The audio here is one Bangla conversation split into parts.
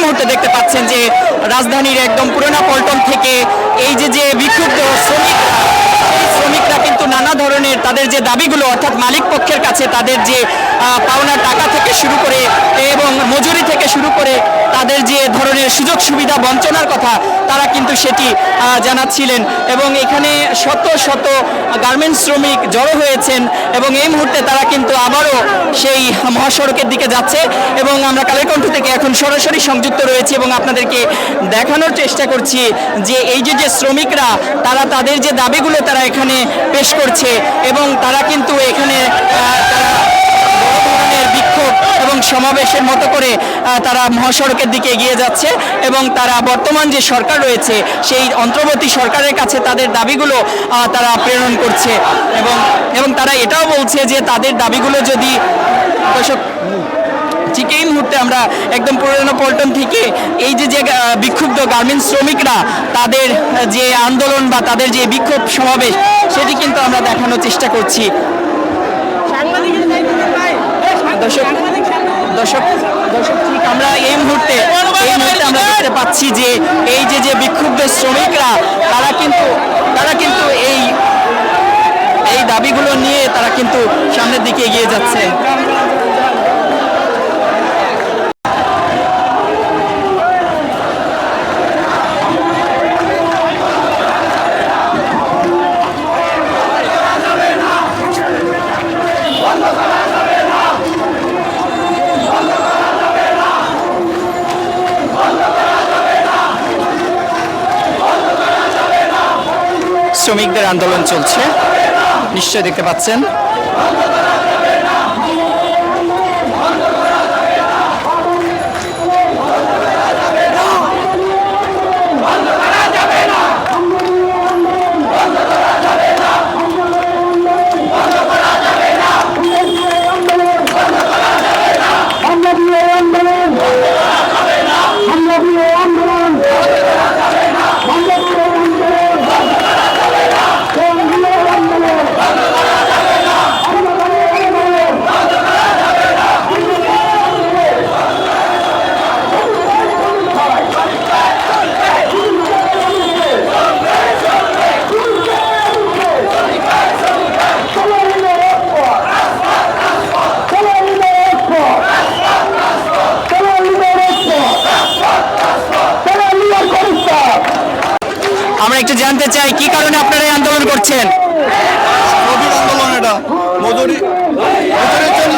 মুহূর্তে দেখতে পাচ্ছেন যে রাজধানীর একদম পুরোনো পল্টন থেকে এই যে বিক্ষুব্ধ শ্রমিকরা কিন্তু নানা ধরনের তাদের যে দাবিগুলো অর্থাৎ মালিক পক্ষের কাছে তাদের যে পাওনা টাকা থেকে শুরু করে এবং মজুরি থেকে শুরু করে তাদের যে ধরনের সুযোগ সুবিধা বঞ্চনার কথা তারা কিন্তু সেটি জানাচ্ছিলেন এবং এখানে শত শত গার্মেন্টস শ্রমিক জড়ো হয়েছেন এবং এই মুহূর্তে তারা কিন্তু আবারও সেই মহাসড়কের দিকে যাচ্ছে এবং আমরা কালেরকণ্ঠ থেকে এখন সরাসরি সংযুক্ত রয়েছি এবং আপনাদেরকে দেখানোর চেষ্টা করছি যে এই যে শ্রমিকরা তারা তাদের যে দাবিগুলো তারা এখানে পেশ করছে এবং তারা কিন্তু এখানে বিক্ষোভ এবং সমাবেশের মতো করে তারা মহাসড়কের দিকে এগিয়ে যাচ্ছে এবং তারা বর্তমান যে সরকার রয়েছে সেই অন্তর্বর্তী সরকারের কাছে তাদের দাবিগুলো তারা প্রেরণ করছে এবং তারা এটাও বলছে যে তাদের দাবিগুলো যদি দর্শক ঠিক এই মুহূর্তে আমরা একদম পুরনো পল্টন থেকে এই যে বিক্ষুব্ধ গার্মেন্টস শ্রমিকরা তাদের যে আন্দোলন বা তাদের যে বিক্ষোভ সমাবেশ সেটি কিন্তু আমরা দেখানোর চেষ্টা করছি। দর্শক ঠিক আমরা এই মুহূর্তে আমরা দেখতে পাচ্ছি যে এই যে বিক্ষুব্ধ শ্রমিকরা তারা কিন্তু এই দাবিগুলো নিয়ে তারা কিন্তু সামনের দিকে এগিয়ে যাচ্ছে। শ্রমিকদের আন্দোলন চলছে, নিশ্চয়ই দেখতে পাচ্ছেন। আমরা একটু জানতে চাই কি কারণে আপনারা এই আন্দোলন করছেন? আন্দোলন এটা মজুরির জন্য,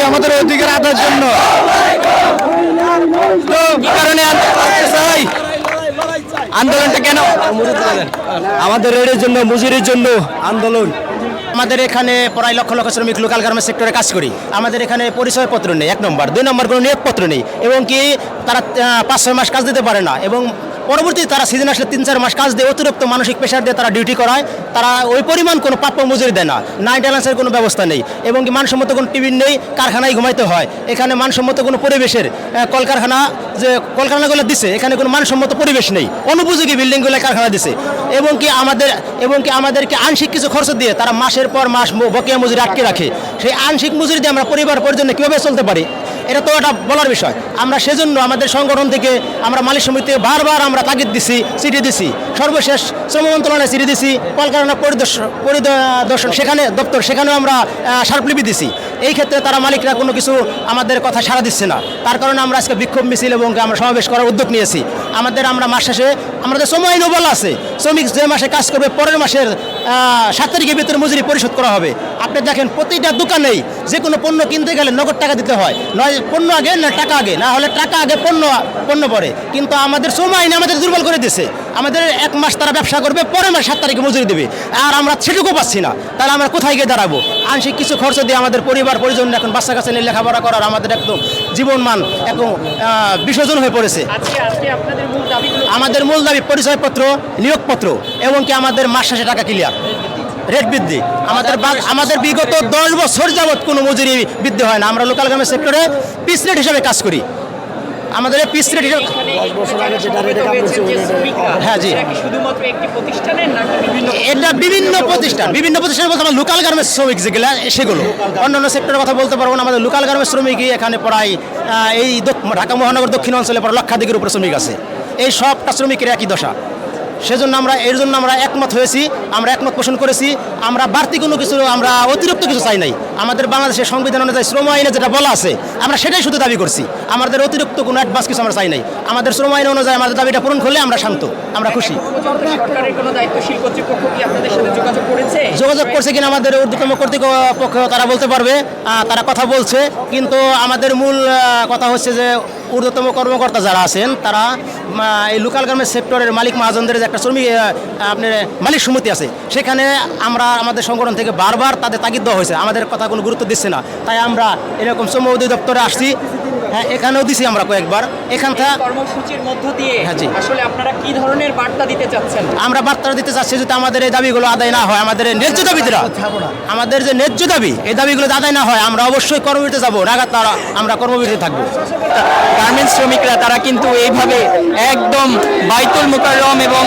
আমাদের অধিকার আদায়ের জন্য। কি কারণে আন্দোলনটা কেন? আমাদের রেটের জন্য, মজুরির জন্য আন্দোলন। আমাদের এখানে প্রায় লক্ষ লক্ষ শ্রমিক লোকাল গার্মেন্টস সেক্টরে কাজ করি। আমাদের এখানে পরিচয়পত্র নেই, 1 নম্বর। 2 নম্বর কোনো নিয়োগপত্র নেই এবং কি তারা 5-6 মাস কাজ দিতে পারে না এবং পরবর্তীতে তারা সিজন আসলে 3-4 মাস কাজ দিয়ে অতিরিক্ত মানসিক প্রেশার দিয়ে তারা ডিউটি করায়। তারা ওই পরিমাণ কোনো প্রাপ্য মজুরি দেয় না, নাইট অ্যালাউন্সের কোনো ব্যবস্থা নেই এবং কি মানসম্মত কোনো টিফিন নেই, কারখানায় ঘুমাইতে হয়। এখানে মানসম্মত কোনো পরিবেশের কলকারখানাগুলো দিছে, এখানে কোনো মানসম্মত পরিবেশ নেই, অনুপযোগী বিল্ডিংগুলো কারখানা দিছে এবং কি আমাদেরকে আংশিক কিছু খরচ দিয়ে তারা মাসের পর মাস বকেয়া মজুরি আটকে রাখে। সেই আংশিক মজুরি দিয়ে আমরা পরিবার পরিজনে কীভাবে চলতে পারি? এটা তো একটা বলার বিষয়। আমরা সেজন্য আমাদের সংগঠন থেকে আমরা মালিক সমিতি বারবার আমরা তাগিদ দিছি, চিঠি দিছি, সর্বশেষ শ্রম মন্ত্রণালয়ে চিঠি দিছি, কলকারখানা পরিদর্শন সেখানেও আমরা স্মারকলিপি দিছি। এই ক্ষেত্রে তারা মালিকরা কোনো কিছু আমাদের কথা সাড়া দিচ্ছে না। তার কারণে আমরা আজকে বিক্ষোভ মিছিল এবং আমরা সমাবেশ করার উদ্যোগ নিয়েছি। আমরা মাস শেষে আমাদের সময় আইনও বলা আছে, শ্রমিক যে মাসে কাজ করবে পরের মাসের 7 তারিখের ভিতরে মজুরি পরিশোধ করা হবে। আপনি দেখেন প্রতিটা দোকানেই যে কোনো পণ্য কিনতে গেলে নগদ টাকা দিতে হয়, নয় পণ্য আগে না টাকা আগে, না হলে টাকা আগে পণ্য পরে। কিন্তু আমাদের সময় আইন আমাদের দুর্বল করে দিছে। আমাদের 1 মাস তারা ব্যবসা করবে, পরের মাস 7 তারিখে মজুরি দেবে, আর আমরা সেটুকু পাচ্ছি না। তাহলে আমরা কোথায় গিয়ে দাঁড়াবো? আংশিক কিছু খরচ দিয়ে আমাদের পরিবার পরিজন এখন বাচ্চা কাছে নিয়ে লেখাপড়া করার আমাদের একদম জীবনমান একদম বিসর্জন হয়ে পড়েছে। আমাদের মূল দাবি পরিচয়পত্র, নিয়োগপত্র এবং কি আমাদের মাস শেষে টাকা ক্লিয়ার, রেট বৃদ্ধি। আমাদের বিগত 10 বছর যাবৎ কোনো মজুরি বৃদ্ধি হয় না। আমরা লোকাল গার্মেন্টস সেক্টরে পিস রেট হিসাবে কাজ করি। আমাদের এই পিস রেট এখানে সমবেত হয়েছেন যে শ্রমিকরা, হ্যাঁ, জি। এরা কি শুধুমাত্র একটি প্রতিষ্ঠানের নাকি বিভিন্ন এটা বিভিন্ন প্রতিষ্ঠান বলতে আমার লোকাল গার্মেন্টস শ্রমিক যেগুলো সেগুলো অন্যান্য সেক্টরের কথা বলতে পারবো না। আমাদের লোকাল গার্মেন্টস শ্রমিকই এখানে প্রায় এই ঢাকা মহানগর দক্ষিণ অঞ্চলে প্রায় লক্ষাধিকের উপরে শ্রমিক আছে। এই সবটা শ্রমিকের একই দশা। সেজন্য আমরা একমত হয়েছি, আমরা একমত পোষণ করেছি। আমরা বাড়তি কোনো কিছু, আমরা অতিরিক্ত কিছু চাই নাই। আমাদের বাংলাদেশের সংবিধান অনুযায়ী শ্রম আইনে যেটা বলা আছে আমরা সেটাই শুধু দাবি করছি। আমাদের অতিরিক্ত কোনো অ্যাডভান্স কিছু আমরা চাই নাই। আমাদের শ্রম আইন অনুযায়ী আমাদের দাবিটা পূরণ করলে আমরা শান্ত, আমরা খুশি। সরকারের কোনো দায়িত্বশীল কর্তৃপক্ষ কি আপনাদের সাথে যোগাযোগ করেছে? যোগাযোগ করছে কিনা আমাদের ঊর্ধ্বতম কর্তৃপক্ষ তারা বলতে পারবে, তারা কথা বলছে। কিন্তু আমাদের মূল কথা হচ্ছে যে ঊর্ধ্বতম কর্মকর্তা যারা আছেন তারা এই লোকাল গার্মেন্টস সেক্টরের মালিক মহাজনদের যে একটা শ্রমিক আপনার মালিক সমিতি আছে, সেখানে আমাদের সংগঠন থেকে বারবার তাদের তাগিদ দেওয়া হয়েছে, আমাদের কথা কোনো গুরুত্ব দিচ্ছে না। তাই আমরা এরকম শ্রম অধিদপ্তরে আসছি, হ্যাঁ এখানেও দিছি আমরা কয়েকবার। এখান থেকে কর্মসূচির মধ্য দিয়ে হ্যাঁ, জি। আসলে আপনারা কি ধরনের বার্তা দিতে চাচ্ছেন? আমরা বার্তা দিতে চাচ্ছি যদি আমাদের এই দাবিগুলো আদায় না হয়, আমাদের এই ন্যায্য দাবিটা, আমাদের যে ন্যায্য দাবি এই দাবিগুলো আদায় না হয়, আমরা অবশ্যই কর্মবিরতিতে যাবো, লাগাতার আমরা কর্মবিরতিতে থাকবো। গার্মেন্টস শ্রমিকরা তারা কিন্তু এইভাবে একদম বাইতুল মুকাররম এবং